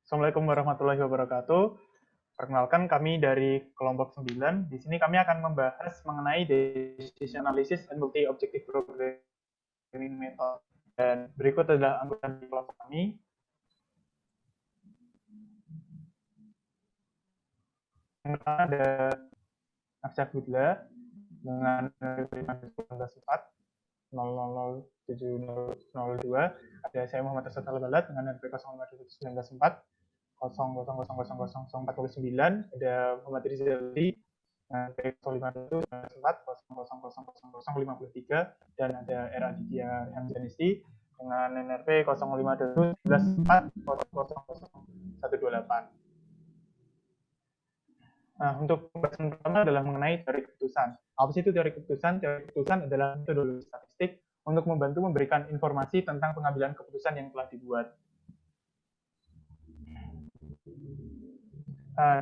Assalamualaikum warahmatullahi wabarakatuh. Perkenalkan kami dari kelompok 9. Di sini kami akan membahas mengenai decision analysis and multi objective programming method. Dan berikut adalah anggota di kelompok kami. Yang pertama ada Aksya Budla dengan 519400702. Ada saya Muhammad Asad Al-Balad dengan NP 052194 0000049. Ada Muhammad Rizali dengan NP 052194 dan ada R. Aditya Hamzanisti dengan NRP 052194 Nah, untuk pembahasan pertama adalah mengenai teori keputusan. Apa sih itu teori keputusan? Teori keputusan adalah metodologi statistik untuk membantu memberikan informasi tentang pengambilan keputusan yang telah dibuat.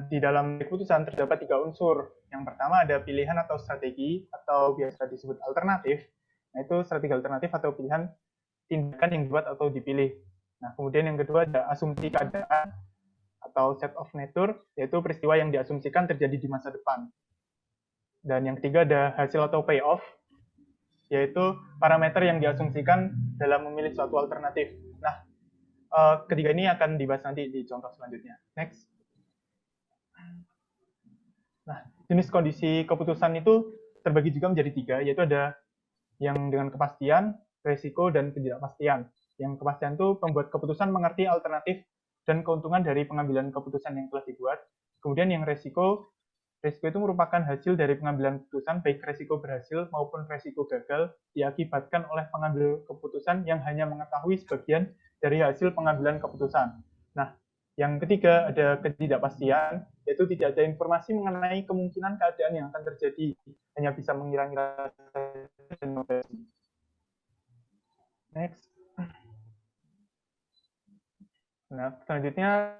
Di dalam keputusan terdapat 3 unsur. Yang pertama ada pilihan atau strategi, atau biasa disebut alternatif. Nah, itu strategi alternatif atau pilihan tindakan yang dibuat atau dipilih. Nah, kemudian yang kedua ada asumsi keadaan, atau set of nature, yaitu peristiwa yang diasumsikan terjadi di masa depan. Dan yang ketiga ada hasil atau payoff, yaitu parameter yang diasumsikan dalam memilih suatu alternatif. Nah, ketiga ini akan dibahas nanti di contoh selanjutnya. Next. Nah, jenis kondisi keputusan itu terbagi juga menjadi 3, yaitu ada yang dengan kepastian, resiko, dan ketidakpastian. Yang kepastian itu pembuat keputusan mengerti alternatif dan keuntungan dari pengambilan keputusan yang telah dibuat. Kemudian yang resiko itu merupakan hasil dari pengambilan keputusan, baik resiko berhasil maupun resiko gagal, diakibatkan oleh pengambil keputusan yang hanya mengetahui sebagian dari hasil pengambilan keputusan. Nah, yang ketiga ada ketidakpastian, yaitu tidak ada informasi mengenai kemungkinan keadaan yang akan terjadi, hanya bisa mengira-ngira. Next. Nah, selanjutnya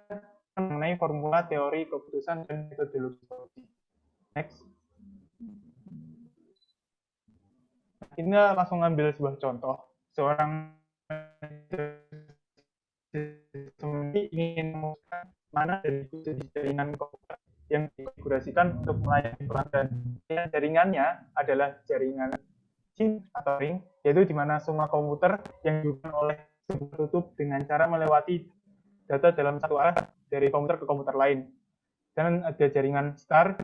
mengenai formula teori keputusan dan metodologi. Next. Ini langsung ngambil sebuah contoh. Seorang ingin menemukan mana dari jaringan komputer yang dikonfigurasikan untuk melayani pelanggan. Jaringannya adalah jaringan chain atau ring, yaitu di mana semua komputer yang dihubungkan oleh sebuah tutup dengan cara melewati data dalam satu arah dari komputer ke komputer lain. Dan ada jaringan star,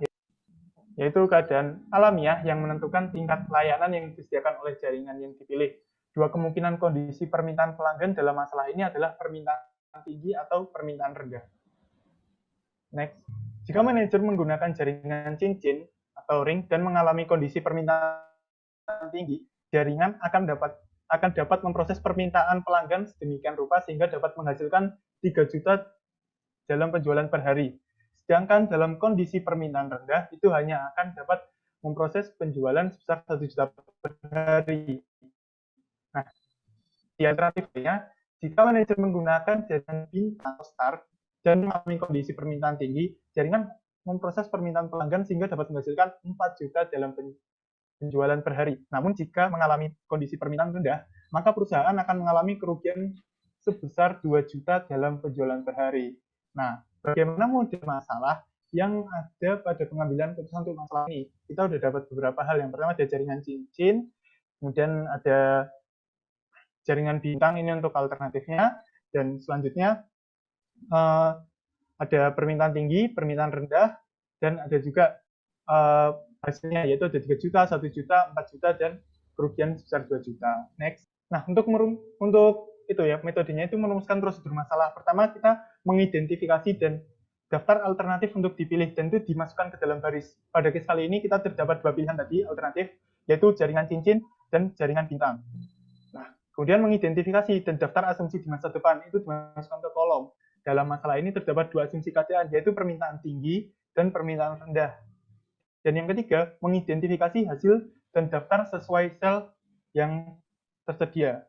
yaitu keadaan alamiah yang menentukan tingkat pelayanan yang disediakan oleh jaringan yang dipilih. Dua kemungkinan kondisi permintaan pelanggan dalam masalah ini adalah permintaan tinggi atau permintaan rendah. Next. Jika manajer menggunakan jaringan cincin atau ring dan mengalami kondisi permintaan tinggi, jaringan akan dapat memproses permintaan pelanggan sedemikian rupa sehingga dapat menghasilkan 3 juta dalam penjualan per hari. Sedangkan dalam kondisi permintaan rendah, itu hanya akan dapat memproses penjualan sebesar 1 juta per hari. Nah, di alternatifnya, jika manajer menggunakan jaringan bintang atau star dan mengalami kondisi permintaan tinggi, jaringan memproses permintaan pelanggan sehingga dapat menghasilkan 4 juta dalam penjualan per hari. Namun jika mengalami kondisi permintaan rendah, maka perusahaan akan mengalami kerugian sebesar 2 juta dalam penjualan per hari. Nah, bagaimana model masalah yang ada pada pengambilan keputusan untuk masalah ini? Kita sudah dapat beberapa hal. Yang pertama ada jaringan cincin, kemudian ada jaringan bintang ini untuk alternatifnya, dan selanjutnya ada permintaan tinggi, permintaan rendah, dan ada juga hasilnya, yaitu ada 3 juta, 1 juta, 4 juta, dan kerugian sebesar 2 juta. Next. Nah, untuk itu ya, metodenya itu merumuskan prosedur masalah. Pertama, kita mengidentifikasi dan daftar alternatif untuk dipilih, dan itu dimasukkan ke dalam baris. Pada case kali ini, kita terdapat 2 pilihan tadi, alternatif, yaitu jaringan cincin dan jaringan bintang. Nah, kemudian mengidentifikasi dan daftar asumsi di masa depan, itu dimasukkan ke kolom. Dalam masalah ini terdapat 2 asumsi keadaan, yaitu permintaan tinggi dan permintaan rendah. Dan yang ketiga, mengidentifikasi hasil dan daftar sesuai sel yang tersedia.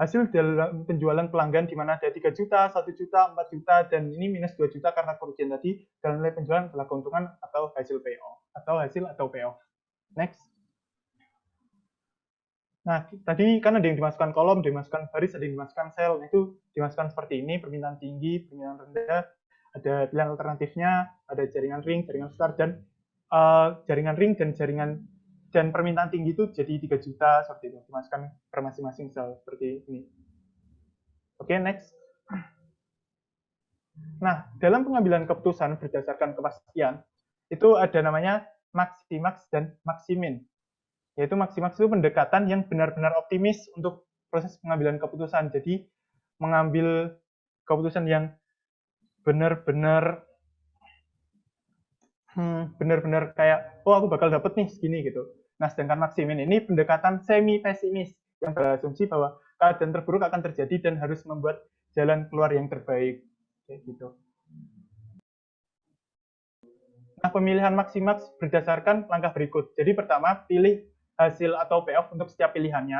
Hasil dalam penjualan pelanggan di mana ada 3 juta, 1 juta, 4 juta, dan ini minus 2 juta karena kerugian tadi, dan nilai penjualan adalah keuntungan atau hasil payoff, atau hasil atau payoff. Next. Nah, tadi kan ada yang dimasukkan kolom, dimasukkan baris, ada yang dimasukkan sel. Nah, itu dimasukkan seperti ini, permintaan tinggi, permintaan rendah, ada pilihan alternatifnya, ada jaringan ring, jaringan star, dan jaringan ring dan jaringan dan permintaan tinggi itu jadi 3 juta seperti itu, dimasukkan per masing-masing sel seperti ini. Oke, next. Nah, dalam pengambilan keputusan berdasarkan kepastian, itu ada namanya maksimax dan maksimin. Yaitu maksimax itu pendekatan yang benar-benar optimis untuk proses pengambilan keputusan. Jadi mengambil keputusan yang benar-benar benar-benar kayak oh aku bakal dapet nih segini gitu. Nah, sedangkan maksimin ini pendekatan semi pesimis yang berasumsi bahwa keadaan terburuk akan terjadi dan harus membuat jalan keluar yang terbaik kayak gitu. Nah, pemilihan maksimax berdasarkan langkah berikut. Jadi pertama, pilih hasil atau payoff untuk setiap pilihannya.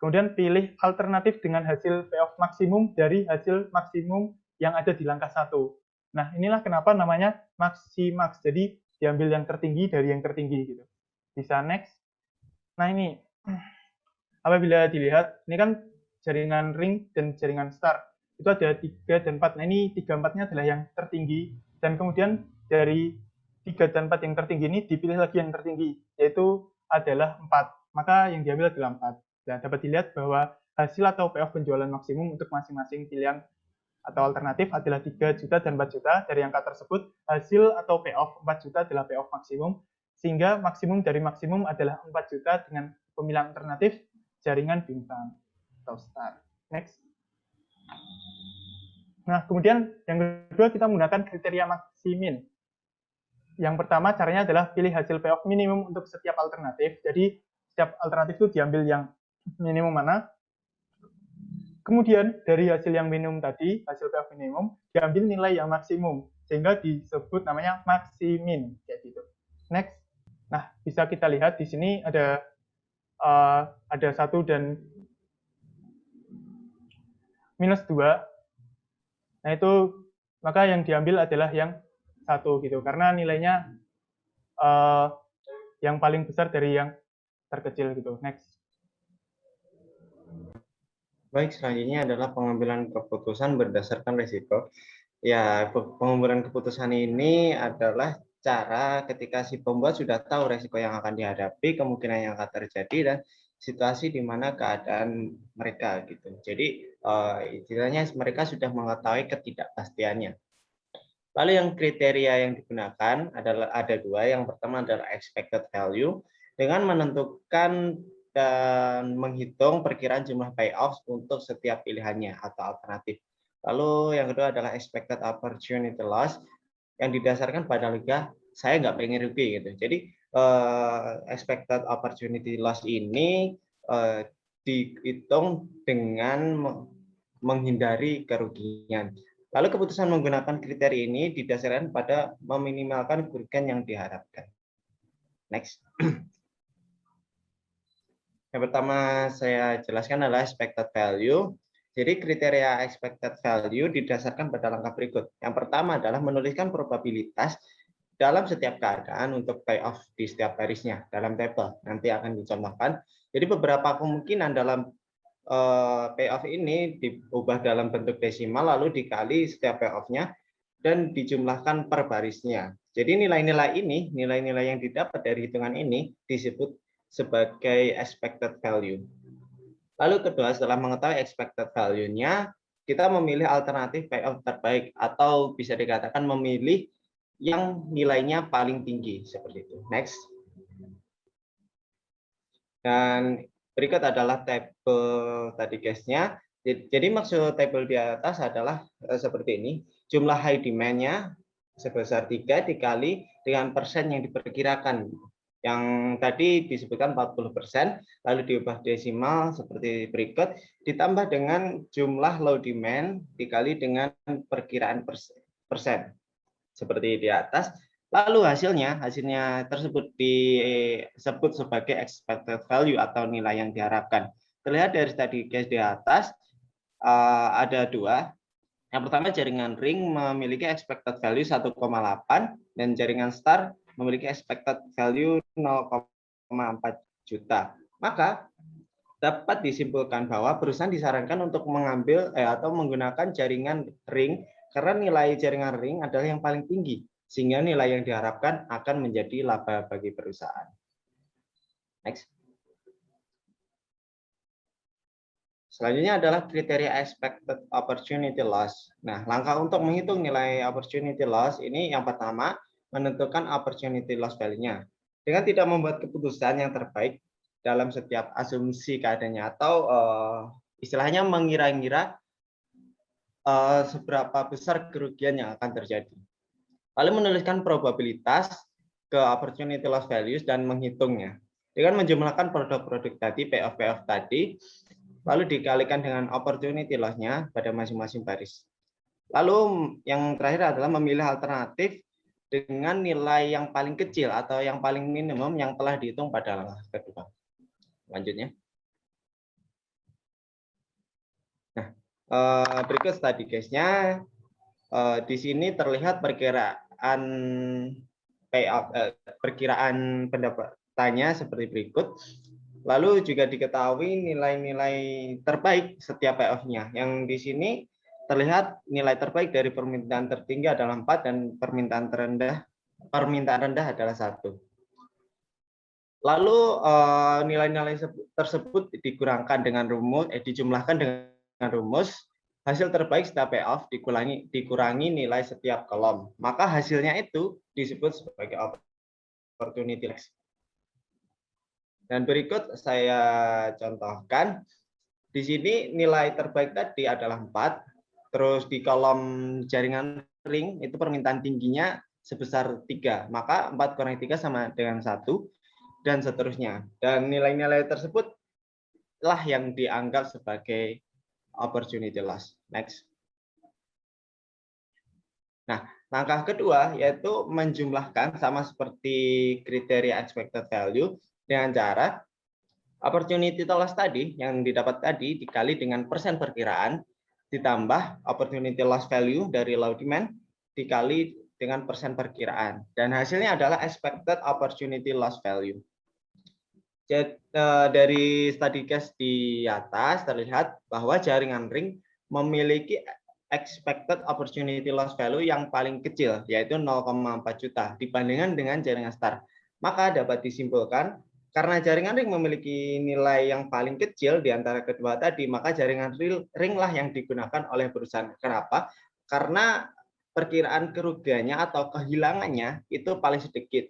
Kemudian pilih alternatif dengan hasil payoff maksimum dari hasil maksimum yang ada di langkah 1. Nah, inilah kenapa namanya maksimax. Jadi diambil yang tertinggi dari yang tertinggi gitu. Bisa next. Nah, ini apabila dilihat, ini kan jaringan ring dan jaringan star. Itu ada 3 dan 4. Nah, ini 3 4-nya adalah yang tertinggi dan kemudian dari 3 dan 4 yang tertinggi ini dipilih lagi yang tertinggi, yaitu adalah 4. Maka yang diambil adalah 4. Nah, dapat dilihat bahwa hasil atau payoff penjualan maksimum untuk masing-masing pilihan atau alternatif adalah 3 juta dan 4 juta. Dari angka tersebut, hasil atau payoff 4 juta adalah payoff maksimum, sehingga maksimum dari maksimum adalah 4 juta dengan pemilihan alternatif jaringan bintang atau star. Next. Nah, kemudian yang kedua kita menggunakan kriteria maksimin. Yang pertama caranya adalah pilih hasil payoff minimum untuk setiap alternatif. Jadi setiap alternatif itu diambil yang minimum mana. Kemudian dari hasil yang minimum tadi, hasil payoff minimum, diambil nilai yang maksimum. Sehingga disebut namanya maksimin. Kayak gitu. Next. Nah, bisa kita lihat di sini ada 1 dan minus 2. Nah, itu maka yang diambil adalah yang 1 gitu. Karena nilainya yang paling besar dari yang terkecil gitu. Next. Baik, selanjutnya adalah pengambilan keputusan berdasarkan risiko. Ya, pengambilan keputusan ini adalah cara ketika si pembuat sudah tahu risiko yang akan dihadapi, kemungkinan yang akan terjadi, dan situasi di mana keadaan mereka gitu. Jadi istilahnya mereka sudah mengetahui ketidakpastiannya. Lalu yang kriteria yang digunakan adalah ada 2. Yang pertama adalah expected value dengan menentukan dan menghitung perkiraan jumlah payoff untuk setiap pilihannya atau alternatif. Lalu yang kedua adalah expected opportunity loss yang didasarkan pada logika saya nggak pengen rugi gitu. Jadi expected opportunity loss ini dihitung dengan menghindari kerugian. Lalu keputusan menggunakan kriteria ini didasarkan pada meminimalkan kerugian yang diharapkan. Next. Yang pertama saya jelaskan adalah expected value. Jadi kriteria expected value didasarkan pada langkah berikut. Yang pertama adalah menuliskan probabilitas dalam setiap keadaan untuk payoff di setiap barisnya dalam tabel. Nanti akan dicontohkan. Jadi beberapa kemungkinan dalam payoff ini diubah dalam bentuk desimal lalu dikali setiap payoff-nya dan dijumlahkan per barisnya. Jadi nilai-nilai ini, nilai-nilai yang didapat dari hitungan ini disebut sebagai expected value. Lalu kedua, setelah mengetahui expected value-nya, kita memilih alternatif payoff terbaik atau bisa dikatakan memilih yang nilainya paling tinggi seperti itu. Next. Dan berikut adalah tabel tadi guys-nya. Jadi maksud tabel di atas adalah seperti ini. Jumlah high demand-nya sebesar 3 dikali dengan persen yang diperkirakan. Yang tadi disebutkan 40%, lalu diubah desimal seperti berikut, ditambah dengan jumlah low demand dikali dengan perkiraan persen. Seperti di atas. Lalu hasilnya tersebut disebut sebagai expected value atau nilai yang diharapkan. Terlihat dari tadi guys di atas ada 2. Yang pertama jaringan ring memiliki expected value 1,8 dan jaringan star memiliki expected value 0,4 juta. Maka dapat disimpulkan bahwa perusahaan disarankan untuk mengambil atau menggunakan jaringan ring karena nilai jaringan ring adalah yang paling tinggi, sehingga nilai yang diharapkan akan menjadi laba bagi perusahaan. Next. Selanjutnya adalah kriteria expected opportunity loss. Nah, langkah untuk menghitung nilai opportunity loss ini yang pertama, menentukan opportunity loss value-nya. Dengan tidak membuat keputusan yang terbaik dalam setiap asumsi keadaannya atau istilahnya mengira-ngira seberapa besar kerugian yang akan terjadi. Lalu menuliskan probabilitas ke opportunity loss values dan menghitungnya. Dengan menjumlahkan produk-produk tadi, payoff tadi, lalu dikalikan dengan opportunity loss-nya pada masing-masing baris. Lalu yang terakhir adalah memilih alternatif dengan nilai yang paling kecil atau yang paling minimum yang telah dihitung pada langkah kedua. Lanjutnya. Nah, berikut study case-nya. Di sini terlihat perkiraan payoff, perkiraan pendapatannya seperti berikut. Lalu juga diketahui nilai-nilai terbaik setiap payoff-nya. Yang di sini terlihat nilai terbaik dari permintaan tertinggi adalah 4 dan permintaan rendah adalah 1. Lalu nilai-nilai tersebut dikurangkan dengan rumus, dijumlahkan dengan rumus hasil terbaik setiap payoff dikurangi nilai setiap kolom. Maka hasilnya itu disebut sebagai opportunity loss. Dan berikut saya contohkan. Di sini nilai terbaik tadi adalah 4. Terus di kolom jaringan ring itu permintaan tingginya sebesar 3. Maka 4 kurang 3 sama dengan 1. Dan seterusnya. Dan nilai-nilai tersebut lah yang dianggap sebagai opportunity loss. Next. Nah, langkah kedua yaitu menjumlahkan sama seperti kriteria expected value dengan cara opportunity loss tadi yang didapat tadi dikali dengan persen perkiraan ditambah opportunity loss value dari low demand dikali dengan persen perkiraan. Dan hasilnya adalah expected opportunity loss value. Jadi, dari study case di atas terlihat bahwa jaringan ring memiliki expected opportunity loss value yang paling kecil, yaitu 0,4 juta dibandingkan dengan jaringan star. Maka dapat disimpulkan, karena jaringan ring memiliki nilai yang paling kecil di antara kedua tadi, maka jaringan ring lah yang digunakan oleh perusahaan. Kenapa? Karena perkiraan kerugiannya atau kehilangannya itu paling sedikit.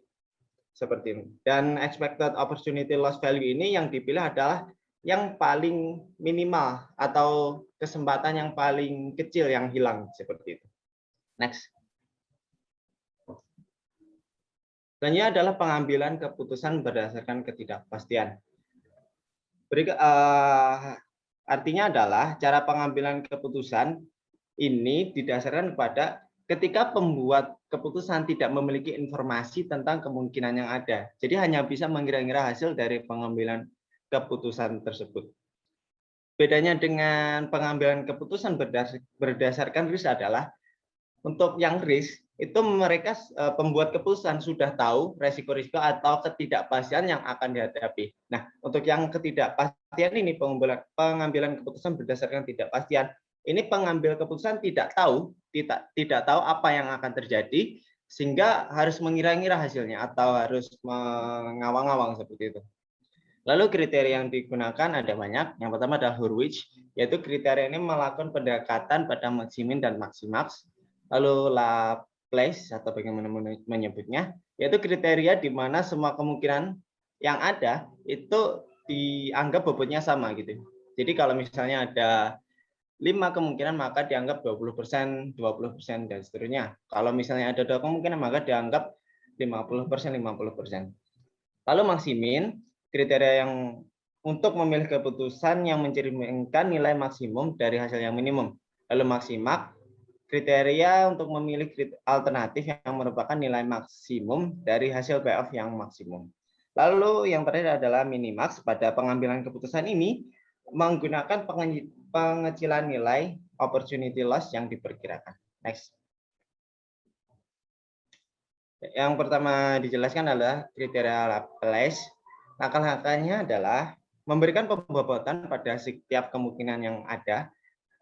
Seperti ini. Dan expected opportunity loss value ini yang dipilih adalah yang paling minimal atau kesempatan yang paling kecil yang hilang seperti itu. Next. Selanjutnya adalah pengambilan keputusan berdasarkan ketidakpastian. Artinya adalah cara pengambilan keputusan ini didasarkan pada ketika pembuat keputusan tidak memiliki informasi tentang kemungkinan yang ada. Jadi hanya bisa mengira-ngira hasil dari pengambilan keputusan tersebut. Bedanya dengan pengambilan keputusan berdasarkan risk adalah untuk yang risk itu mereka pembuat keputusan sudah tahu resiko-risiko atau ketidakpastian yang akan dihadapi. Nah, untuk yang ketidakpastian ini pengambilan keputusan berdasarkan ketidakpastian ini pengambil keputusan tidak tahu apa yang akan terjadi sehingga harus mengira-ngira hasilnya atau harus mengawang-awang seperti itu. Lalu kriteria yang digunakan ada banyak. Yang pertama adalah Hurwitz, yaitu kriteria ini melakukan pendekatan pada maksimin dan maksimax. Lalu Laplace atau bagaimana menyebutnya, yaitu kriteria di mana semua kemungkinan yang ada itu dianggap bobotnya sama gitu. Jadi kalau misalnya ada 5 kemungkinan maka dianggap 20%, 20% dan seterusnya. Kalau misalnya ada 2 kemungkinan maka dianggap 50%, 50%. Lalu maksimin, kriteria yang untuk memilih keputusan yang mencerminkan nilai maksimum dari hasil yang minimum. Lalu maksimak, kriteria untuk memilih alternatif yang merupakan nilai maksimum dari hasil payoff yang maksimum. Lalu yang terakhir adalah minimax. Pada pengambilan keputusan ini menggunakan pengecilan nilai opportunity loss yang diperkirakan. Next. Yang pertama dijelaskan adalah kriteria Laplace. Langkah-langkahnya adalah memberikan pembobotan pada setiap kemungkinan yang ada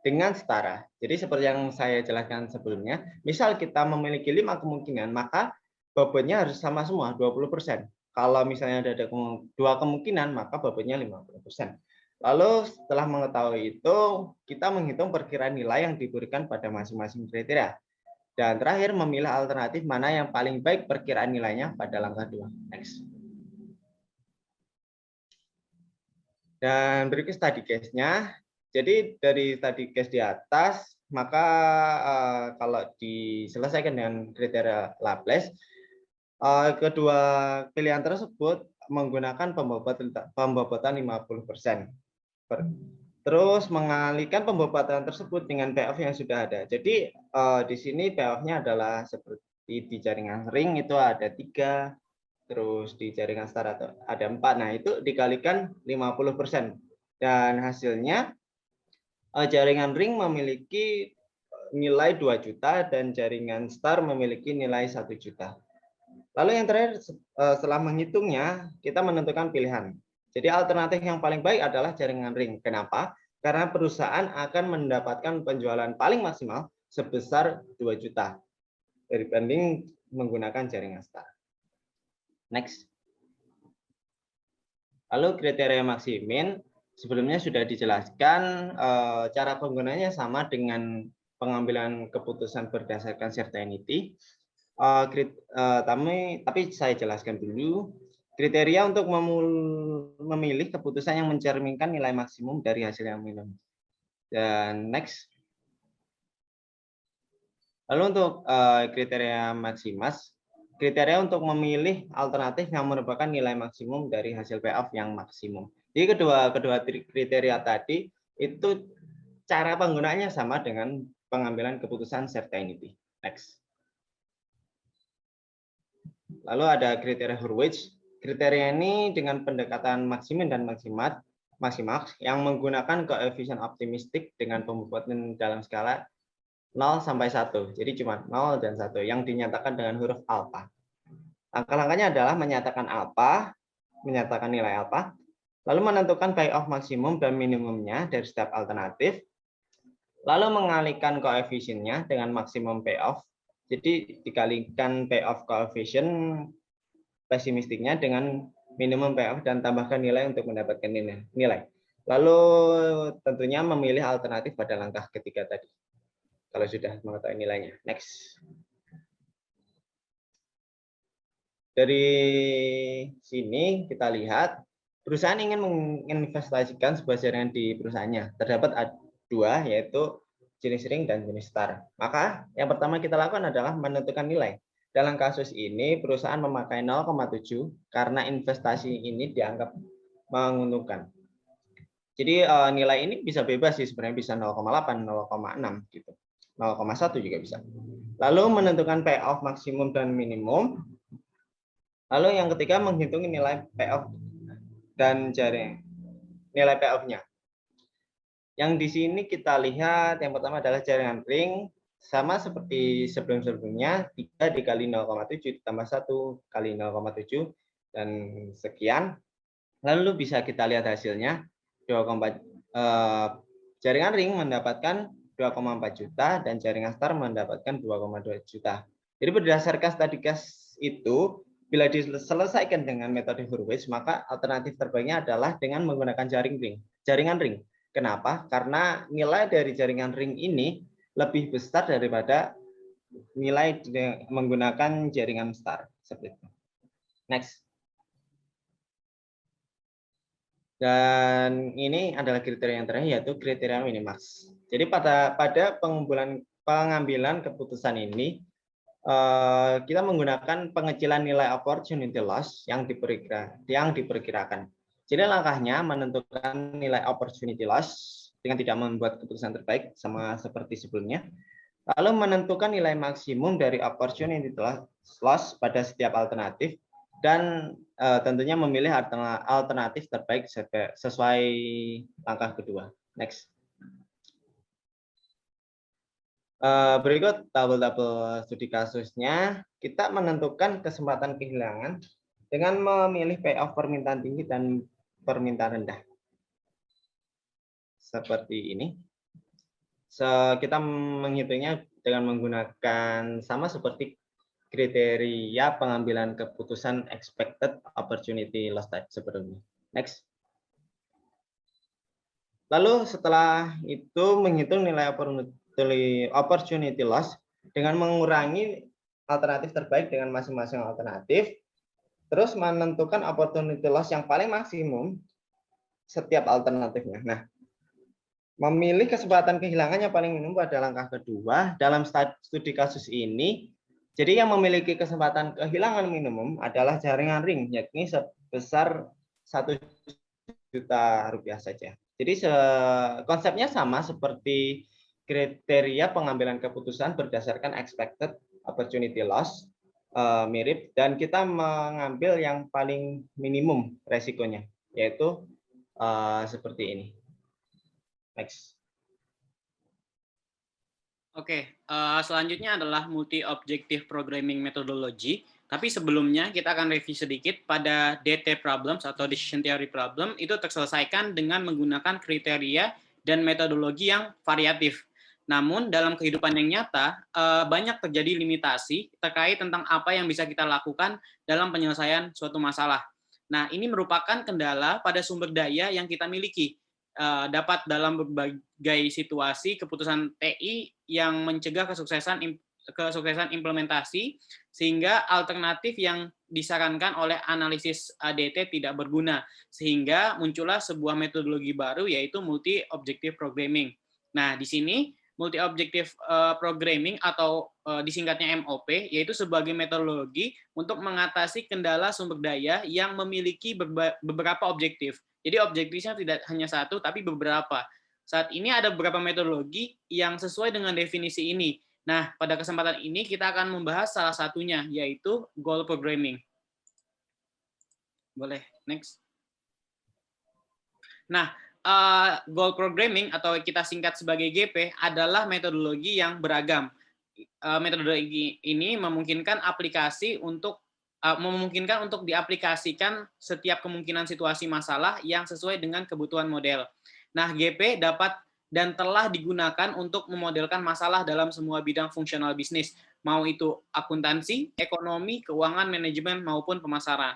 dengan setara. Jadi seperti yang saya jelaskan sebelumnya, misal kita memiliki 5 kemungkinan, maka bobotnya harus sama semua, 20%. Kalau misalnya ada 2 kemungkinan, maka bobotnya 50%. Lalu setelah mengetahui itu, kita menghitung perkiraan nilai yang diberikan pada masing-masing kriteria. Dan terakhir, memilih alternatif mana yang paling baik perkiraan nilainya pada langkah 2. Next. Dan berikut study case-nya. Jadi dari study case di atas, maka kalau diselesaikan dengan kriteria Laplace, kedua pilihan tersebut menggunakan pembobotan 50%. Terus mengalihkan pembobotan tersebut dengan payoff yang sudah ada. Jadi di sini payoff-nya adalah seperti di jaringan ring itu ada 3, terus di jaringan star ada 4. Nah, itu dikalikan 50%. Dan hasilnya jaringan ring memiliki nilai 2 juta dan jaringan star memiliki nilai 1 juta. Lalu yang terakhir, setelah menghitungnya, kita menentukan pilihan. Jadi alternatif yang paling baik adalah jaringan ring. Kenapa? Karena perusahaan akan mendapatkan penjualan paling maksimal sebesar 2 juta dibanding menggunakan jaringan star. Next. Lalu kriteria maksimin, sebelumnya sudah dijelaskan, cara penggunanya sama dengan pengambilan keputusan berdasarkan certainty. Tapi saya jelaskan dulu kriteria untuk memilih keputusan yang mencerminkan nilai maksimum dari hasil yang minimum. Dan next. Lalu untuk kriteria maksimas, kriteria untuk memilih alternatif yang merupakan nilai maksimum dari hasil payoff yang maksimum. Jadi kedua kriteria tadi itu cara penggunaannya sama dengan pengambilan keputusan certainty. Next. Lalu ada kriteria Hurwitz. Kriteria ini dengan pendekatan maksimin dan maksimax yang menggunakan koefisien optimistik dengan pembobotan dalam skala 0 sampai 1. Jadi cuma 0 dan 1 yang dinyatakan dengan huruf alfa. Langkah-langkahnya adalah menyatakan alfa, menyatakan nilai alfa, lalu menentukan payoff maksimum dan minimumnya dari setiap alternatif, lalu mengalihkan koefisiennya dengan maksimum payoff. Jadi dikalikan payoff coefficient pesimistiknya dengan minimum payoff dan tambahkan nilai untuk mendapatkan nilai. Lalu tentunya memilih alternatif pada langkah ketiga tadi. Kalau sudah mengetahui nilainya. Next. Dari sini kita lihat perusahaan ingin menginvestasikan sebuah jaringan di perusahaannya. Terdapat 2, yaitu jenis ring dan jenis star. Maka yang pertama kita lakukan adalah menentukan nilai. Dalam kasus ini perusahaan memakai 0,7 karena investasi ini dianggap menguntungkan. Jadi nilai ini bisa bebas sih, sebenarnya bisa 0,8, 0,6 gitu. 0,1 juga bisa. Lalu menentukan payoff maksimum dan minimum. Lalu yang ketiga menghitung nilai payoff dan nilai payoff-nya. Yang di sini kita lihat yang pertama adalah jaringan ring. Sama seperti sebelum-sebelumnya, 3 dikali 0,7 ditambah 1 kali 0,7 dan sekian. Lalu bisa kita lihat hasilnya, 2,4 jaringan ring mendapatkan 2,4 juta dan jaringan star mendapatkan 2,2 juta. Jadi berdasarkan study case itu, bila diselesaikan dengan metode Hurwitz, maka alternatif terbaiknya adalah dengan menggunakan jaringan ring. Kenapa? Karena nilai dari jaringan ring ini lebih besar daripada nilai menggunakan jaringan star. Seperti itu. Next. Dan ini adalah kriteria yang terakhir, yaitu kriteria minimax. Jadi pada pengambilan keputusan ini, kita menggunakan pengecilan nilai opportunity loss yang diperkirakan. Jadi langkahnya menentukan nilai opportunity loss dengan tidak membuat keputusan terbaik sama seperti sebelumnya. Lalu menentukan nilai maksimum dari opportunity loss pada setiap alternatif dan tentunya memilih alternatif terbaik sesuai langkah kedua. Next. Berikut tabel-tabel studi kasusnya. Kita menentukan kesempatan kehilangan dengan memilih payoff permintaan tinggi dan permintaan rendah. seperti ini. Kita menghitungnya dengan menggunakan sama seperti kriteria pengambilan keputusan expected opportunity loss tadi sebelumnya. Next. Lalu setelah itu menghitung nilai opportunity loss dengan mengurangi alternatif terbaik dengan masing-masing alternatif, terus menentukan opportunity loss yang paling maksimum setiap alternatifnya. Nah, memilih kesempatan kehilangan yang paling minimum pada langkah kedua dalam studi kasus ini. Jadi yang memiliki kesempatan kehilangan minimum adalah jaringan ring, yakni sebesar 1 juta rupiah saja. Jadi konsepnya sama seperti kriteria pengambilan keputusan berdasarkan expected opportunity loss, mirip, dan kita mengambil yang paling minimum resikonya, yaitu seperti ini. Next. Oke, selanjutnya adalah multi-objective programming methodology. Tapi sebelumnya kita akan review sedikit pada DT problems atau decision theory problem itu terselesaikan dengan menggunakan kriteria dan metodologi yang variatif. Namun dalam kehidupan yang nyata banyak terjadi limitasi terkait tentang apa yang bisa kita lakukan dalam penyelesaian suatu masalah. Nah, ini merupakan kendala pada sumber daya yang kita miliki. Dapat dalam berbagai situasi keputusan TI yang mencegah kesuksesan implementasi sehingga alternatif yang disarankan oleh analisis ADT tidak berguna sehingga muncullah sebuah metodologi baru yaitu multi objective programming. Nah, di sini multi objective programming atau disingkatnya MOP yaitu sebagai metodologi untuk mengatasi kendala sumber daya yang memiliki beberapa objektif. Jadi objektifnya tidak hanya satu, tapi beberapa. Saat ini ada beberapa metodologi yang sesuai dengan definisi ini. Nah, pada kesempatan ini kita akan membahas salah satunya, yaitu goal programming. Boleh, next. Nah, goal programming atau kita singkat sebagai GP adalah metodologi yang beragam. Metodologi ini memungkinkan untuk diaplikasikan setiap kemungkinan situasi masalah yang sesuai dengan kebutuhan model. Nah, GP dapat dan telah digunakan untuk memodelkan masalah dalam semua bidang fungsional bisnis, mau itu akuntansi, ekonomi, keuangan, manajemen, maupun pemasaran.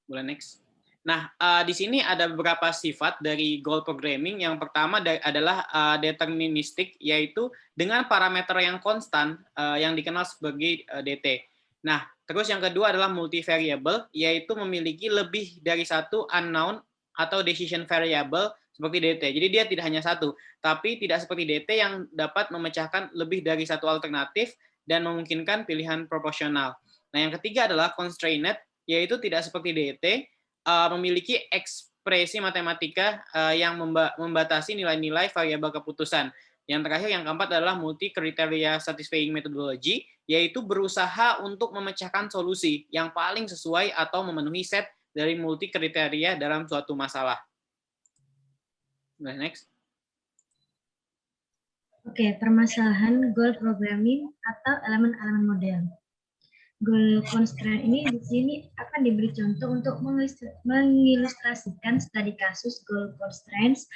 Boleh next. Nah, di sini ada beberapa sifat dari goal programming. Yang pertama adalah deterministik, yaitu dengan parameter yang konstan yang dikenal sebagai DT. Nah, terus yang kedua adalah multivariable, yaitu memiliki lebih dari satu unknown atau decision variable seperti DT. Jadi dia tidak hanya satu, tapi tidak seperti DT yang dapat memecahkan lebih dari satu alternatif dan memungkinkan pilihan proporsional. Nah, yang ketiga adalah constrained, yaitu tidak seperti DT, memiliki ekspresi matematika yang membatasi nilai-nilai variabel keputusan. Yang terakhir, yang keempat adalah multi criteria satisfying methodology, yaitu berusaha untuk memecahkan solusi yang paling sesuai atau memenuhi set dari multi kriteria dalam suatu masalah. Next. Oke, permasalahan goal programming atau elemen-elemen model. Goal constraint ini di sini akan diberi contoh untuk mengilustrasikan studi kasus goal constraints.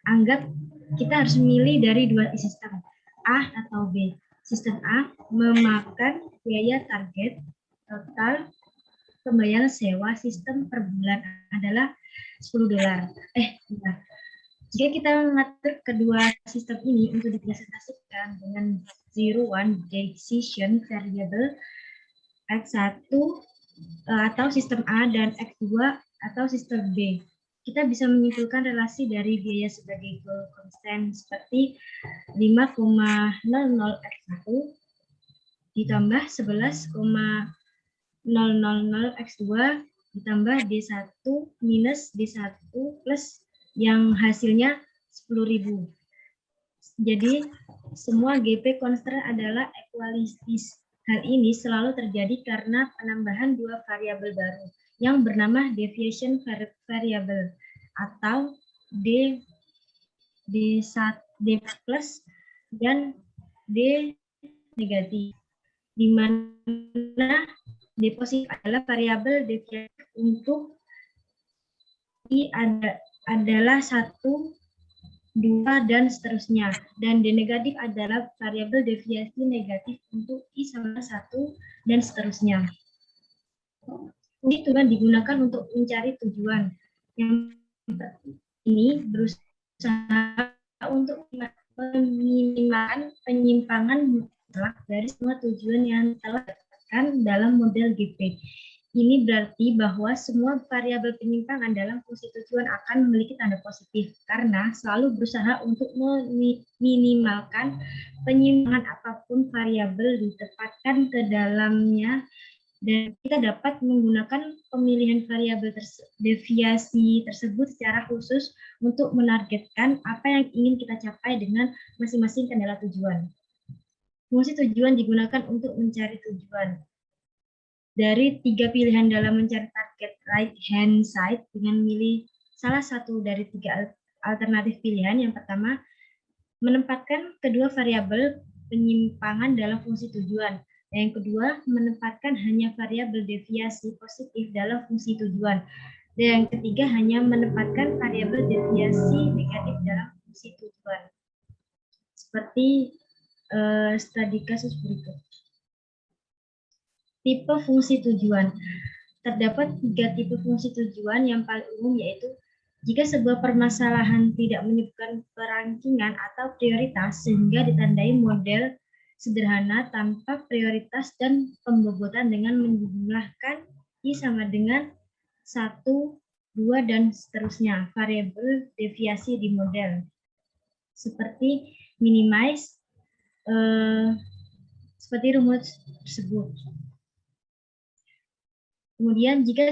Anggap kita harus memilih dari dua sistem, A atau B. Sistem A memakan biaya target total pembayaran sewa sistem per bulan adalah $10. Jika kita mengatur kedua sistem ini untuk dipresentasikan dengan 0-1 decision variable X1 atau sistem A dan X2 atau sistem B. Kita bisa menyimpulkan relasi dari biaya sebagai goal constraint seperti 5,00 X1 ditambah 11,000 X2 ditambah D1 minus D1 plus yang hasilnya 10.000. Jadi semua GP constant adalah equalistis. Hal ini selalu terjadi karena penambahan dua variabel baru yang bernama deviation variable atau D plus dan D negatif, di mana D positif adalah variabel deviation untuk adalah 1, 2, dan seterusnya. Dan D negatif adalah variabel deviasi negatif untuk I sama 1 dan seterusnya. Fungsi tujuan digunakan untuk mencari tujuan. Yang ini berusaha untuk meminimalkan penyimpangan mutlak dari semua tujuan yang telah ditetapkan dalam model GP. Ini berarti bahwa semua variabel penyimpangan dalam fungsi tujuan akan memiliki tanda positif karena selalu berusaha untuk meminimalkan penyimpangan apapun variabel ditempatkan ke dalamnya, dan kita dapat menggunakan pemilihan variabel deviasi tersebut secara khusus untuk menargetkan apa yang ingin kita capai dengan masing-masing kendala tujuan. Fungsi tujuan digunakan untuk mencari tujuan. Dari 3 pilihan dalam mencari target right hand side dengan memilih salah satu dari 3 alternatif pilihan. Yang pertama, menempatkan kedua variabel penyimpangan dalam fungsi tujuan. Yang kedua, menempatkan hanya variabel deviasi positif dalam fungsi tujuan. Dan yang ketiga, hanya menempatkan variabel deviasi negatif dalam fungsi tujuan. Seperti studi kasus berikut. Tipe fungsi tujuan. Terdapat 3 tipe fungsi tujuan yang paling umum, yaitu jika sebuah permasalahan tidak menyebutkan perankingan atau prioritas sehingga ditandai model sederhana tanpa prioritas dan pembobotan dengan menjumlahkan I sama dengan 1, 2, dan seterusnya variabel deviasi di model. Seperti minimize, seperti rumus tersebut. Kemudian jika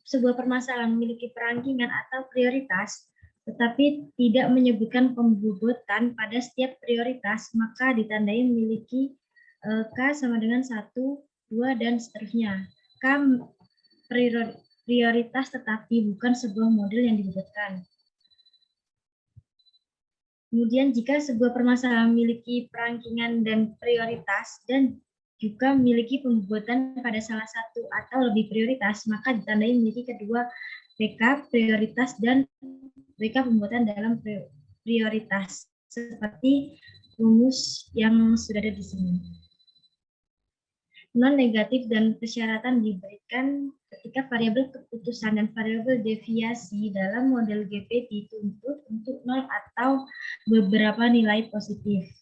sebuah permasalahan memiliki perankingan atau prioritas, tetapi tidak menyebutkan pembobotan pada setiap prioritas, maka ditandai memiliki K sama dengan 1, 2, dan seterusnya. K prioritas tetapi bukan sebuah model yang dibobotkan. Kemudian jika sebuah permasalahan memiliki perankingan dan prioritas dan juga memiliki pembobotan pada salah satu atau lebih prioritas, maka ditandai memiliki kedua PK prioritas dan PK pembobotan dalam prioritas, seperti rumus yang sudah ada di sini. Non negatif dan persyaratan diberikan ketika variabel keputusan dan variabel deviasi dalam model GP dituntut untuk 0 atau beberapa nilai positif.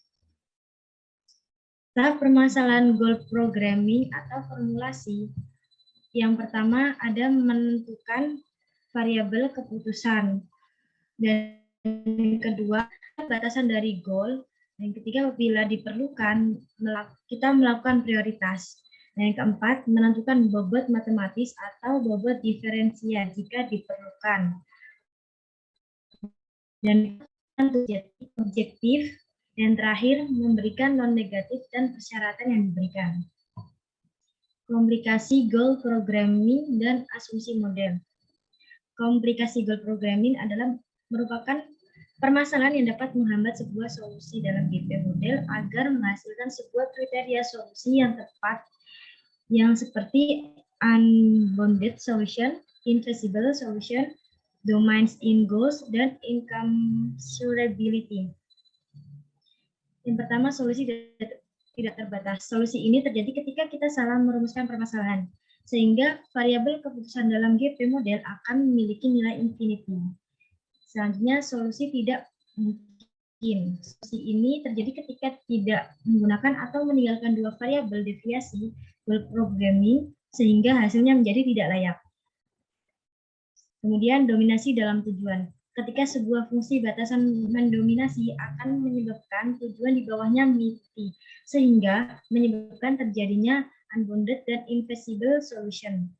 Tahap permasalahan goal programming atau formulasi. Yang pertama ada menentukan variabel keputusan. Dan yang kedua, batasan dari goal. Yang ketiga, apabila diperlukan, kita melakukan prioritas. Dan yang keempat, menentukan bobot matematis atau bobot diferensial jika diperlukan. Dan objektif. Dan terakhir, memberikan non-negatif dan persyaratan yang diberikan. Komplikasi goal programming dan asumsi model. Komplikasi goal programming adalah merupakan permasalahan yang dapat menghambat sebuah solusi dalam GP model agar menghasilkan sebuah kriteria solusi yang tepat, yang seperti unbounded solution, infeasible solution, domains in goals, dan incommensurability. Yang pertama, solusi tidak terbatas. Solusi ini terjadi ketika kita salah merumuskan permasalahan, sehingga variabel keputusan dalam GP model akan memiliki nilai infinity. Selanjutnya, solusi tidak mungkin. Solusi ini terjadi ketika tidak menggunakan atau meninggalkan dua variabel deviasi goal programming, sehingga hasilnya menjadi tidak layak. Kemudian, dominasi dalam tujuan. Ketika sebuah fungsi batasan mendominasi akan menyebabkan tujuan di bawahnya mati, sehingga menyebabkan terjadinya unbounded dan infeasible solution.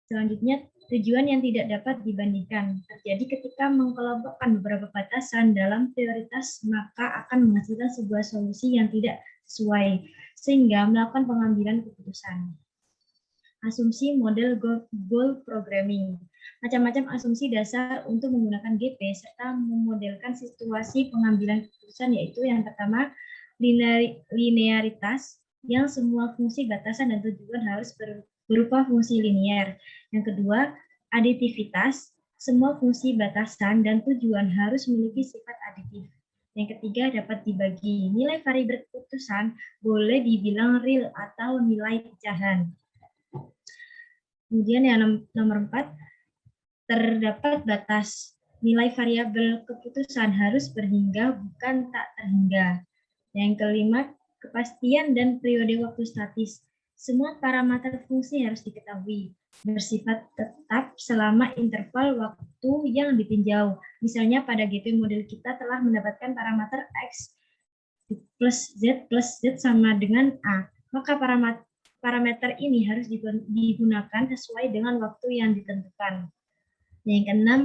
Selanjutnya, tujuan yang tidak dapat dibandingkan terjadi ketika mengkelompokkan beberapa batasan dalam prioritas, maka akan menghasilkan sebuah solusi yang tidak sesuai, sehingga melakukan pengambilan keputusan. Asumsi model goal programming. Macam-macam asumsi dasar untuk menggunakan GP serta memodelkan situasi pengambilan keputusan, yaitu yang pertama, linearitas, yang semua fungsi batasan dan tujuan harus berupa fungsi linear. Yang kedua, aditivitas, Semua fungsi batasan dan tujuan harus memiliki sifat aditif. Yang ketiga, dapat dibagi. Nilai variabel keputusan boleh dibilang real atau nilai pecahan. Kemudian yang nomor 4, terdapat batas. Nilai variabel keputusan harus berhingga, bukan tak terhingga. Yang kelima, kepastian dan periode waktu statis. Semua parameter fungsi harus diketahui, bersifat tetap selama interval waktu yang ditinjau. Misalnya pada GP model kita telah mendapatkan parameter X plus Z sama dengan A. Maka parameter ini harus digunakan sesuai dengan waktu yang ditentukan. Yang keenam,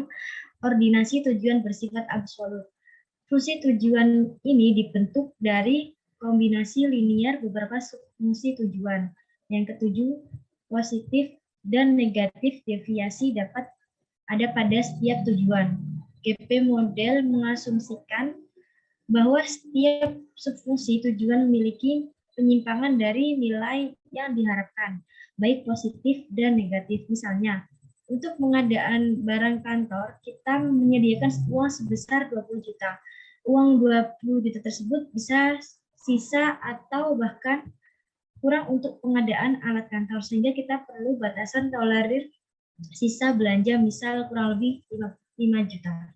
ordinasi tujuan bersifat absolut. Fungsi tujuan ini dibentuk dari kombinasi linier beberapa fungsi tujuan. Yang ketujuh, positif dan negatif deviasi dapat ada pada setiap tujuan. GP model mengasumsikan bahwa setiap subfungsi tujuan memiliki penyimpangan dari nilai yang diharapkan, baik positif dan negatif. Misalnya, untuk pengadaan barang kantor, kita menyediakan uang sebesar 20 juta. Uang 20 juta tersebut bisa sisa atau bahkan kurang untuk pengadaan alat kantor, sehingga kita perlu batasan tolerir sisa belanja, misal kurang lebih 5 juta.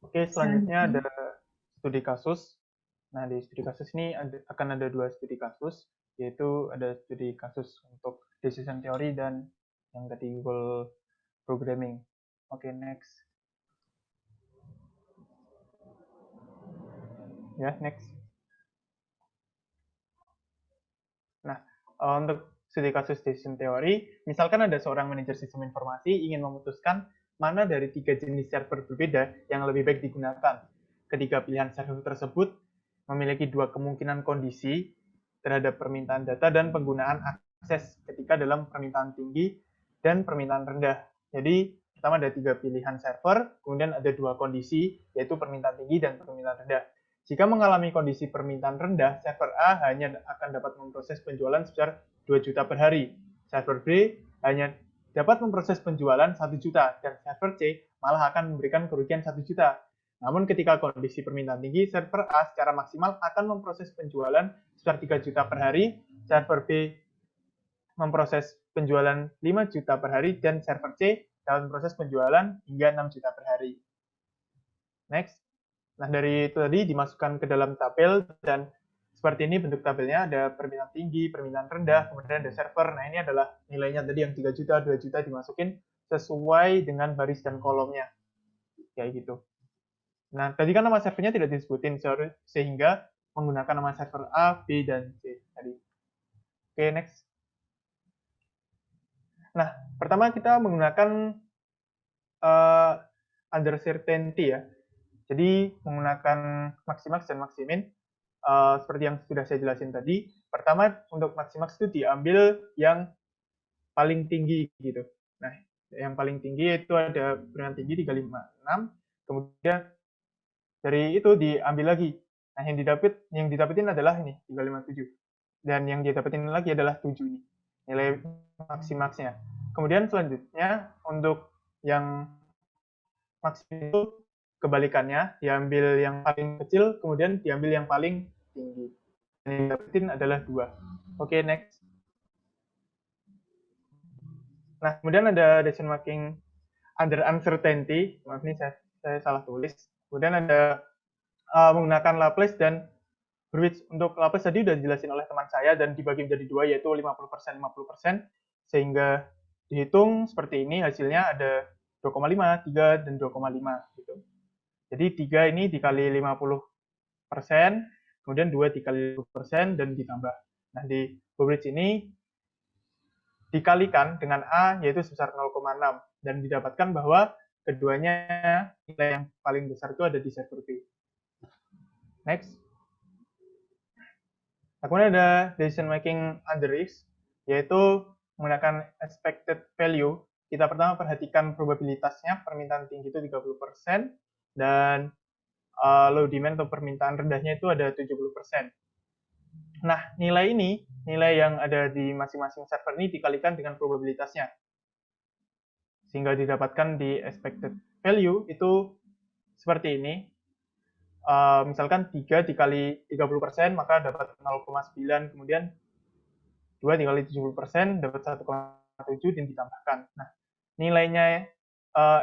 Oke, selanjutnya ada studi kasus. Nah, di studi kasus ini akan ada 2 studi kasus, yaitu ada studi kasus untuk decision theory dan yang tadi goal programming. Oke, next. Ya, next. Nah, untuk studi kasus decision theory, misalkan ada seorang manajer sistem informasi ingin memutuskan mana dari 3 jenis server berbeda yang lebih baik digunakan. Ketiga pilihan server tersebut memiliki 2 kemungkinan kondisi terhadap permintaan data dan penggunaan akses ketika dalam permintaan tinggi dan permintaan rendah. Jadi, pertama ada 3 pilihan server, kemudian ada 2 kondisi, yaitu permintaan tinggi dan permintaan rendah. Jika mengalami kondisi permintaan rendah, server A hanya akan dapat memproses penjualan sebesar 2 juta per hari. Server B hanya dapat memproses penjualan 1 juta, dan server C malah akan memberikan kerugian 1 juta. Namun ketika kondisi permintaan tinggi, server A secara maksimal akan memproses penjualan sebesar 3 juta per hari, server B memproses penjualan 5 juta per hari, dan server C dapat memproses penjualan hingga 6 juta per hari. Next. Nah, dari itu tadi dimasukkan ke dalam tabel, dan seperti ini bentuk tabelnya, ada permintaan tinggi, permintaan rendah, kemudian ada server. Nah, ini adalah nilainya tadi yang 3 juta, 2 juta dimasukin sesuai dengan baris dan kolomnya. Kayak gitu. Nah, tadi kan nama servernya tidak disebutin, sehingga menggunakan nama server A, B, dan C tadi. Oke, next. Nah, pertama kita menggunakan uncertainty ya. Jadi menggunakan maximax dan maximin seperti yang sudah saya jelasin tadi. Pertama untuk maximax itu diambil yang paling tinggi gitu. Nah, yang paling tinggi itu ada permintaan tinggi 356, kemudian dari itu diambil lagi. Nah, yang didapetin adalah ini 357. Dan yang didapetin lagi adalah 7 ini. Nilai maximaxnya. Kemudian selanjutnya untuk yang maksimum itu kebalikannya, diambil yang paling kecil, kemudian diambil yang paling tinggi. Yang didapetin adalah 2. Oke, next. Nah, kemudian ada decision making under uncertainty. Maaf ini saya salah tulis. Kemudian ada menggunakan Laplace dan Hurwitz. Untuk Laplace tadi sudah dijelasin oleh teman saya dan dibagi menjadi 2, yaitu 50%, 50%. Sehingga dihitung seperti ini, hasilnya ada 2,5, 3, dan 2,5 gitu. Jadi 3 ini dikali 50%, kemudian 2 dikali 50%, dan ditambah. Nah, di Hurwitz ini dikalikan dengan A, yaitu sebesar 0,6. Dan didapatkan bahwa keduanya nilai yang paling besar itu ada di server B. Next. Nah, kemudian ada decision making under risk, yaitu menggunakan expected value. Kita pertama perhatikan probabilitasnya, permintaan tinggi itu 30%, dan low demand atau permintaan rendahnya itu ada 70%. Nah, nilai yang ada di masing-masing server ini dikalikan dengan probabilitasnya. sehingga didapatkan di expected value itu seperti ini. Misalkan 3 dikali 30%, maka dapat 0,9, kemudian 2 dikali 70% dapat 1,7 dan ditambahkan. Nah, nilainya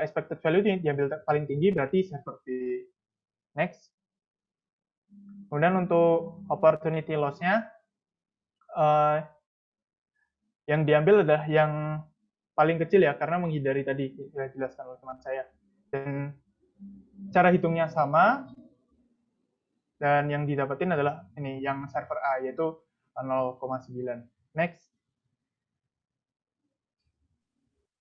expected value ini diambil paling tinggi, berarti server B. Next. Kemudian untuk opportunity loss-nya, yang diambil adalah yang paling kecil ya, karena menghindari tadi sudah dijelaskan oleh teman saya. Dan cara hitungnya sama, dan yang didapetin adalah ini, yang server A, yaitu 0,9. Next.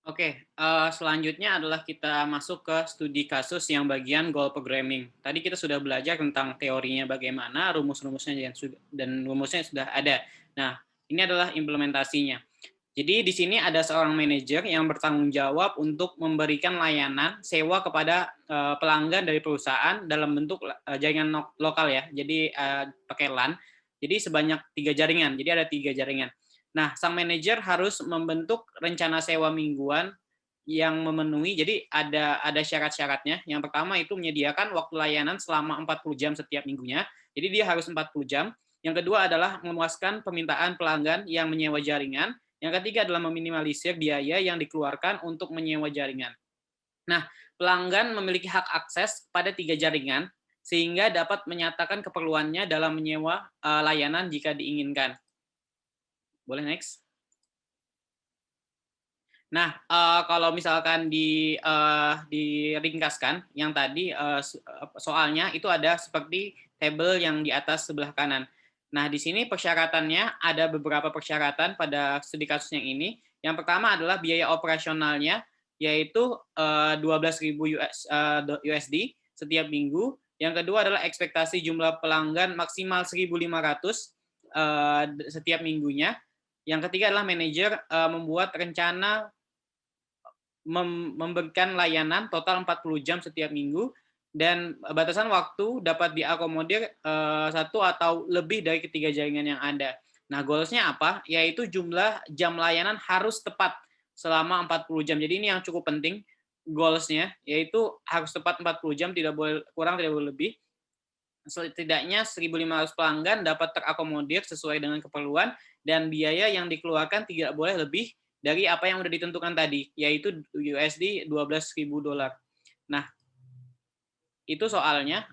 Oke, selanjutnya adalah kita masuk ke studi kasus yang bagian goal programming. Tadi kita sudah belajar tentang teorinya bagaimana, rumus-rumusnya dan rumusnya sudah ada. Nah, ini adalah implementasinya. Jadi di sini ada seorang manajer yang bertanggung jawab untuk memberikan layanan sewa kepada pelanggan dari perusahaan dalam bentuk jaringan lokal ya. Jadi pakai LAN. Jadi sebanyak 3 jaringan. Jadi ada 3 jaringan. Nah, sang manajer harus membentuk rencana sewa mingguan yang memenuhi. Jadi ada syarat-syaratnya. Yang pertama itu menyediakan waktu layanan selama 40 jam setiap minggunya. Jadi dia harus 40 jam. Yang kedua adalah memuaskan permintaan pelanggan yang menyewa jaringan. Yang ketiga adalah meminimalisir biaya yang dikeluarkan untuk menyewa jaringan. Nah, pelanggan memiliki hak akses pada 3 jaringan, sehingga dapat menyatakan keperluannya dalam menyewa layanan jika diinginkan. Boleh next? Nah, kalau misalkan diringkaskan, yang tadi soalnya itu ada seperti tabel yang di atas sebelah kanan. Nah, di sini persyaratannya ada beberapa persyaratan pada studi kasus yang ini. Yang pertama adalah biaya operasionalnya, yaitu 12.000 USD setiap minggu. Yang kedua adalah ekspektasi jumlah pelanggan maksimal 1.500 setiap minggunya. Yang ketiga adalah manajer membuat rencana memberikan layanan total 40 jam setiap minggu. Dan batasan waktu dapat diakomodir 1 atau lebih dari ketiga jaringan yang ada. Nah, goals-nya apa? Yaitu jumlah jam layanan harus tepat selama 40 jam. Jadi ini yang cukup penting goals-nya, yaitu harus tepat 40 jam, tidak boleh kurang, tidak boleh lebih. Setidaknya 1.500 pelanggan dapat terakomodir sesuai dengan keperluan, dan biaya yang dikeluarkan tidak boleh lebih dari apa yang sudah ditentukan tadi, yaitu USD 12.000 dolar. Nah, itu soalnya,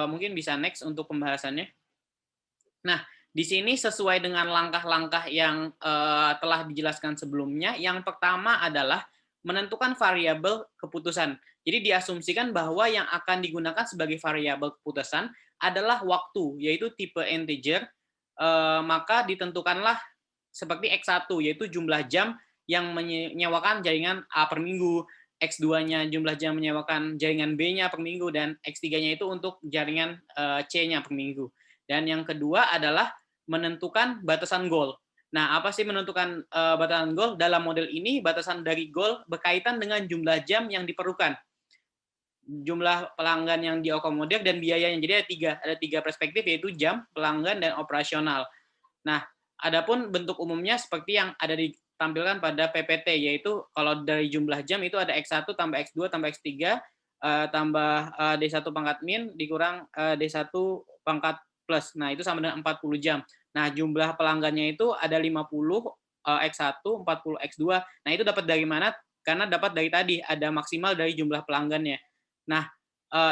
mungkin bisa next untuk pembahasannya. Nah, di sini sesuai dengan langkah-langkah yang telah dijelaskan sebelumnya, yang pertama adalah menentukan variabel keputusan. Jadi diasumsikan bahwa yang akan digunakan sebagai variabel keputusan adalah waktu, yaitu tipe integer, maka ditentukanlah seperti X1, yaitu jumlah jam yang menyewakan jaringan A per minggu, X2-nya jumlah jam menyewakan jaringan B-nya per minggu, dan X3-nya itu untuk jaringan C-nya per minggu. Dan yang kedua adalah menentukan batasan goal. Nah, apa sih menentukan batasan goal? Dalam model ini, batasan dari goal berkaitan dengan jumlah jam yang diperlukan, jumlah pelanggan yang diakomodir, dan biayanya. Jadi ada tiga perspektif, yaitu jam, pelanggan, dan operasional. Nah, adapun bentuk umumnya seperti yang ada ditampilkan pada PPT, yaitu kalau dari jumlah jam itu ada X1 tambah X2 tambah X3 tambah D1 pangkat min dikurang D1 pangkat plus. Nah, itu sama dengan 40 jam. Nah, jumlah pelanggannya itu ada 50 X1, 40 X2. Nah, itu dapat dari mana? Karena dapat dari tadi, ada maksimal dari jumlah pelanggannya. Nah,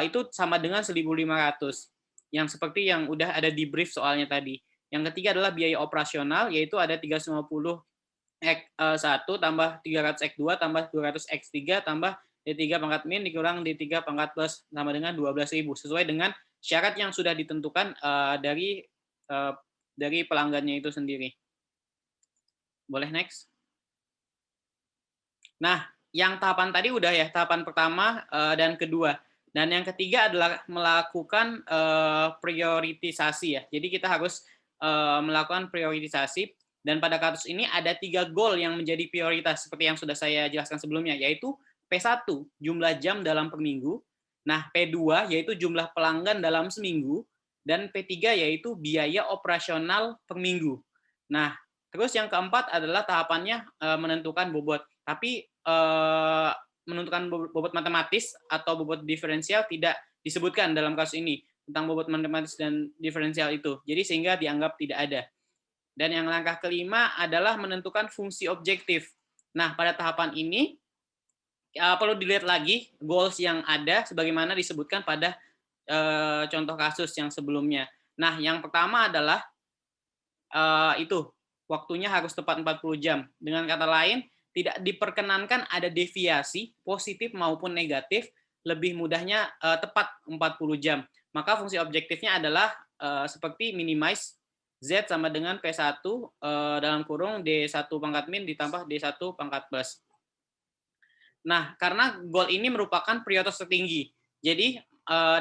itu sama dengan 1.500. Yang seperti yang udah ada di brief soalnya tadi. Yang ketiga adalah biaya operasional, yaitu ada 350 X1 tambah 300 X2 tambah 200 X3 tambah D3 pangkat min dikurang D3 pangkat plus sama dengan 12.000, sesuai dengan syarat yang sudah ditentukan dari pelanggannya itu sendiri. Boleh next? Nah, yang tahapan tadi udah ya, tahapan pertama dan kedua. Dan yang ketiga adalah melakukan prioritisasi ya. Jadi kita harus melakukan prioritisasi, dan pada kasus ini ada 3 goal yang menjadi prioritas seperti yang sudah saya jelaskan sebelumnya, yaitu P1 jumlah jam dalam per minggu, nah P2 yaitu jumlah pelanggan dalam seminggu, dan P3 yaitu biaya operasional per minggu. Nah, terus yang keempat adalah tahapannya menentukan bobot. Tapi menentukan bobot matematis atau bobot diferensial tidak disebutkan dalam kasus ini tentang bobot matematis dan diferensial itu. Jadi sehingga dianggap tidak ada. Dan yang langkah kelima adalah menentukan fungsi objektif. Nah, pada tahapan ini perlu dilihat lagi goals yang ada sebagaimana disebutkan pada contoh kasus yang sebelumnya. Nah, yang pertama adalah itu waktunya harus tepat 40 jam. Dengan kata lain, tidak diperkenankan ada deviasi positif maupun negatif, lebih mudahnya tepat 40 jam. Maka fungsi objektifnya adalah seperti minimize Z sama dengan P1 dalam kurung D1 pangkat min ditambah D1 pangkat plus. Nah, karena goal ini merupakan prioritas tertinggi, jadi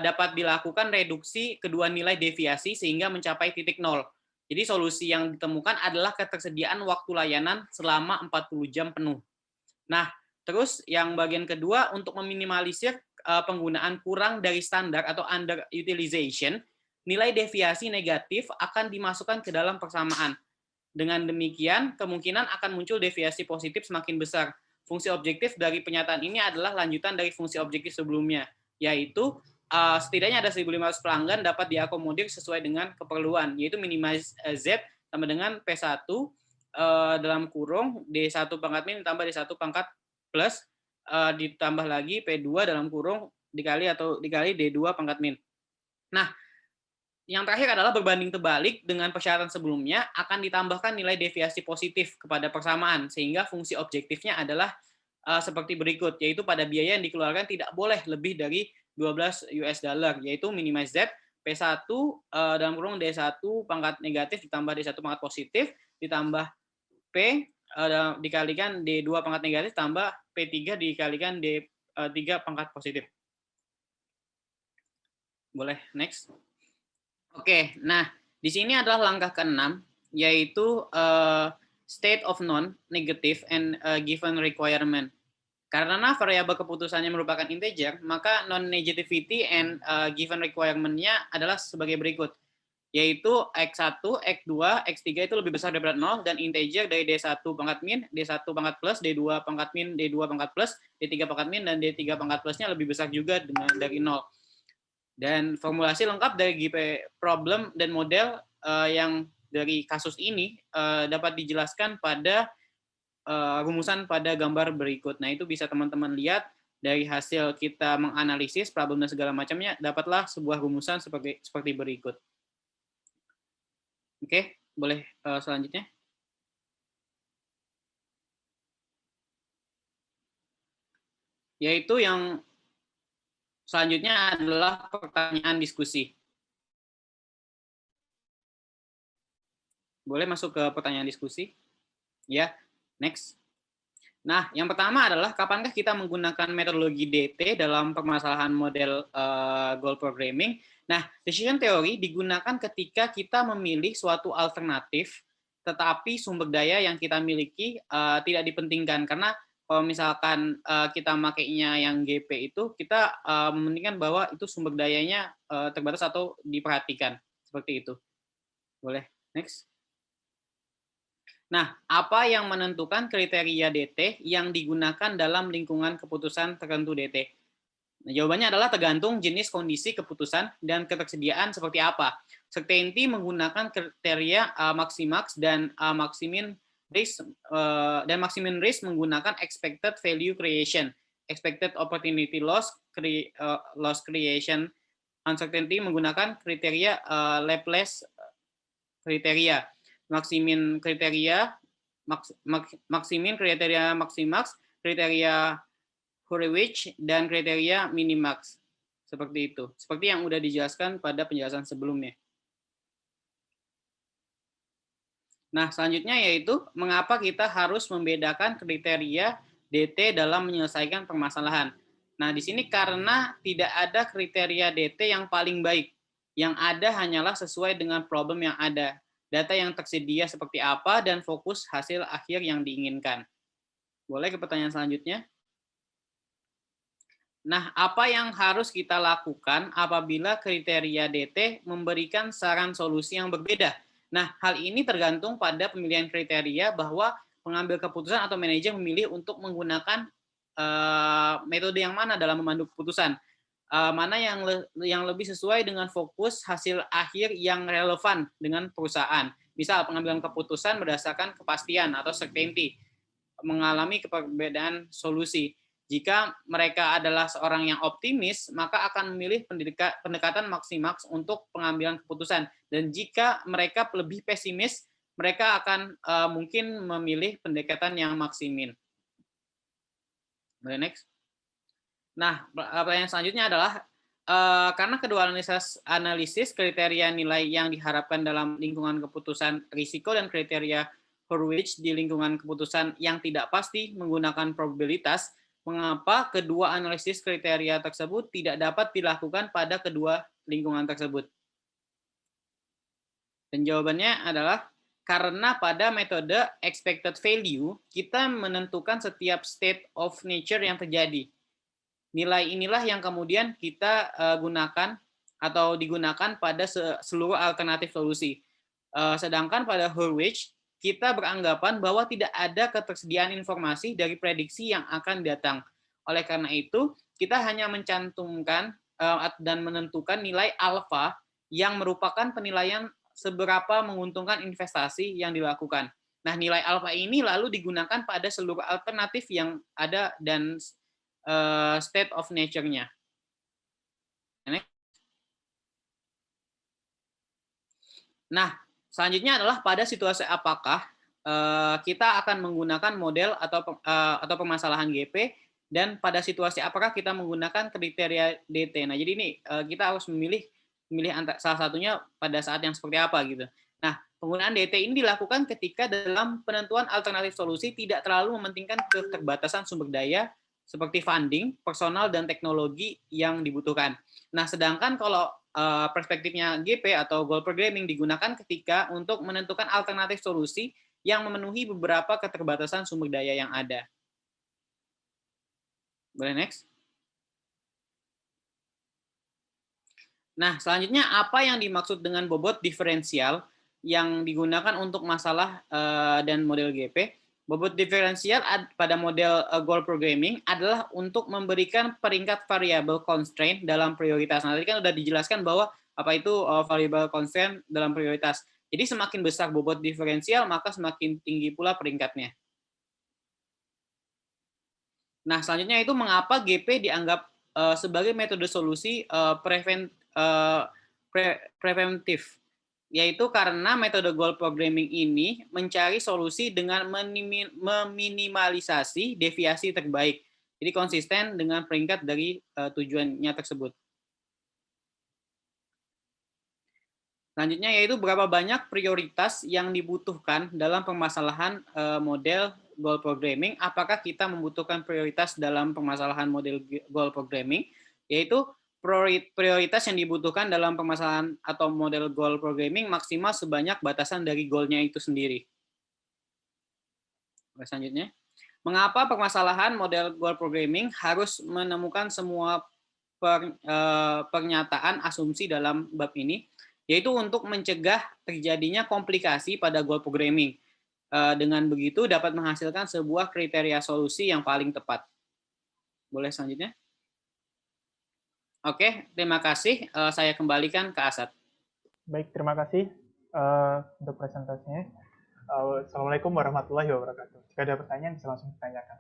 dapat dilakukan reduksi kedua nilai deviasi sehingga mencapai titik nol. Jadi solusi yang ditemukan adalah ketersediaan waktu layanan selama 40 jam penuh. Nah, terus yang bagian kedua untuk meminimalisir penggunaan kurang dari standar atau underutilization, nilai deviasi negatif akan dimasukkan ke dalam persamaan. Dengan demikian, kemungkinan akan muncul deviasi positif semakin besar. Fungsi objektif dari pernyataan ini adalah lanjutan dari fungsi objektif sebelumnya, yaitu setidaknya ada 1.500 pelanggan dapat diakomodir sesuai dengan keperluan, yaitu minimize Z sama dengan P1 dalam kurung D1 pangkat min ditambah D1 pangkat plus ditambah lagi P2 dalam kurung dikali D2 pangkat min. Nah, yang terakhir adalah berbanding terbalik dengan persyaratan sebelumnya akan ditambahkan nilai deviasi positif kepada persamaan sehingga fungsi objektifnya adalah seperti berikut, yaitu pada biaya yang dikeluarkan tidak boleh lebih dari $12 yaitu minimize Z P1 dalam kurung D1 pangkat negatif ditambah D1 pangkat positif ditambah P dikalikan D2 pangkat negatif tambah P3 dikalikan D3 pangkat positif. Boleh next. Oke, nah di sini adalah langkah ke-6 yaitu state of non-negative and given requirement. Karena variabel keputusannya merupakan integer, maka non-negativity and given requirement-nya adalah sebagai berikut, yaitu X1, X2, X3 itu lebih besar daripada 0, dan integer dari D1 pangkat min, D1 pangkat plus, D2 pangkat min, D2 pangkat plus, D3 pangkat min, dan D3 pangkat plusnya lebih besar juga dari 0. Dan formulasi lengkap dari GP problem dan model yang dari kasus ini dapat dijelaskan pada rumusan pada gambar berikut. Nah, itu bisa teman-teman lihat dari hasil kita menganalisis problem dan segala macamnya, dapatlah sebuah rumusan seperti berikut. Oke, boleh selanjutnya. Yaitu yang selanjutnya adalah pertanyaan diskusi. Boleh masuk ke pertanyaan diskusi? Ya. Next. Nah, yang pertama adalah kapankah kita menggunakan metodologi DT dalam permasalahan model goal programming? Nah, decision theory digunakan ketika kita memilih suatu alternatif, tetapi sumber daya yang kita miliki tidak dipentingkan. Karena kalau misalkan kita makainya yang GP itu, kita mementingkan bahwa itu sumber dayanya terbatas atau diperhatikan. Seperti itu. Boleh, next. Nah, apa yang menentukan kriteria DT yang digunakan dalam lingkungan keputusan tertentu DT? Nah, jawabannya adalah tergantung jenis kondisi keputusan dan ketersediaan seperti apa. Certainty menggunakan kriteria maximax dan maximin risk dan maximin risk menggunakan expected value creation, expected opportunity loss creation. Uncertainty menggunakan kriteria Laplace kriteria. Maximin kriteria maximax, kriteria Hurwitz, dan kriteria minimax. Seperti itu. Seperti yang sudah dijelaskan pada penjelasan sebelumnya. Nah, selanjutnya yaitu mengapa kita harus membedakan kriteria DT dalam menyelesaikan permasalahan. Nah, di sini karena tidak ada kriteria DT yang paling baik. Yang ada hanyalah sesuai dengan problem yang ada. Data yang tersedia seperti apa, dan fokus hasil akhir yang diinginkan. Boleh ke pertanyaan selanjutnya? Nah, apa yang harus kita lakukan apabila kriteria DT memberikan saran solusi yang berbeda? Nah, hal ini tergantung pada pemilihan kriteria bahwa pengambil keputusan atau manajer memilih untuk menggunakan metode yang mana dalam memandu keputusan, mana yang lebih sesuai dengan fokus hasil akhir yang relevan dengan perusahaan. Misal pengambilan keputusan berdasarkan kepastian atau certainty, mengalami perbedaan solusi. Jika mereka adalah seorang yang optimis, maka akan memilih pendekatan maksimal untuk pengambilan keputusan. Dan jika mereka lebih pesimis, mereka akan mungkin memilih pendekatan yang maksimin. Boleh next. Nah, pertanyaan selanjutnya adalah, karena kedua analisis kriteria nilai yang diharapkan dalam lingkungan keputusan risiko dan kriteria Hurwitz di lingkungan keputusan yang tidak pasti menggunakan probabilitas, mengapa kedua analisis kriteria tersebut tidak dapat dilakukan pada kedua lingkungan tersebut? Dan jawabannya adalah karena pada metode expected value, kita menentukan setiap state of nature yang terjadi. Nilai inilah yang kemudian kita gunakan atau digunakan pada seluruh alternatif solusi. Sedangkan pada Hurwitz, kita beranggapan bahwa tidak ada ketersediaan informasi dari prediksi yang akan datang. Oleh karena itu, kita hanya mencantumkan dan menentukan nilai alfa yang merupakan penilaian seberapa menguntungkan investasi yang dilakukan. Nah, nilai alfa ini lalu digunakan pada seluruh alternatif yang ada dan state of nature-nya. Nah, selanjutnya adalah pada situasi apakah kita akan menggunakan model atau permasalahan GP, dan pada situasi apakah kita menggunakan kriteria DT. Nah, jadi ini kita harus memilih salah satunya pada saat yang seperti apa gitu. Nah, penggunaan DT ini dilakukan ketika dalam penentuan alternatif solusi tidak terlalu mementingkan keterbatasan sumber daya seperti funding, personal, dan teknologi yang dibutuhkan. Nah, sedangkan kalau perspektifnya GP atau goal programming digunakan ketika untuk menentukan alternatif solusi yang memenuhi beberapa keterbatasan sumber daya yang ada. Boleh next? Nah, selanjutnya apa yang dimaksud dengan bobot diferensial yang digunakan untuk masalah dan model GP? Bobot diferensial pada model goal programming adalah untuk memberikan peringkat variabel constraint dalam prioritas. Nah, tadi kan sudah dijelaskan bahwa apa itu variable constraint dalam prioritas. Jadi semakin besar bobot diferensial, maka semakin tinggi pula peringkatnya. Nah, selanjutnya itu mengapa GP dianggap sebagai metode solusi preventif, yaitu karena metode goal programming ini mencari solusi dengan meminimalisasi deviasi terbaik. Jadi konsisten dengan peringkat dari tujuannya tersebut. Selanjutnya yaitu berapa banyak prioritas yang dibutuhkan dalam permasalahan model goal programming. Apakah kita membutuhkan prioritas dalam permasalahan model goal programming, yaitu prioritas yang dibutuhkan dalam permasalahan atau model goal programming maksimal sebanyak batasan dari goal-nya itu sendiri. Selanjutnya, mengapa permasalahan model goal programming harus menemukan semua pernyataan asumsi dalam bab ini, yaitu untuk mencegah terjadinya komplikasi pada goal programming. Dengan begitu dapat menghasilkan sebuah kriteria solusi yang paling tepat. Boleh selanjutnya? Oke, terima kasih. Saya kembalikan ke Asad. Baik, terima kasih untuk presentasinya. Assalamualaikum warahmatullahi wabarakatuh. Jika ada pertanyaan bisa langsung ditanyakan.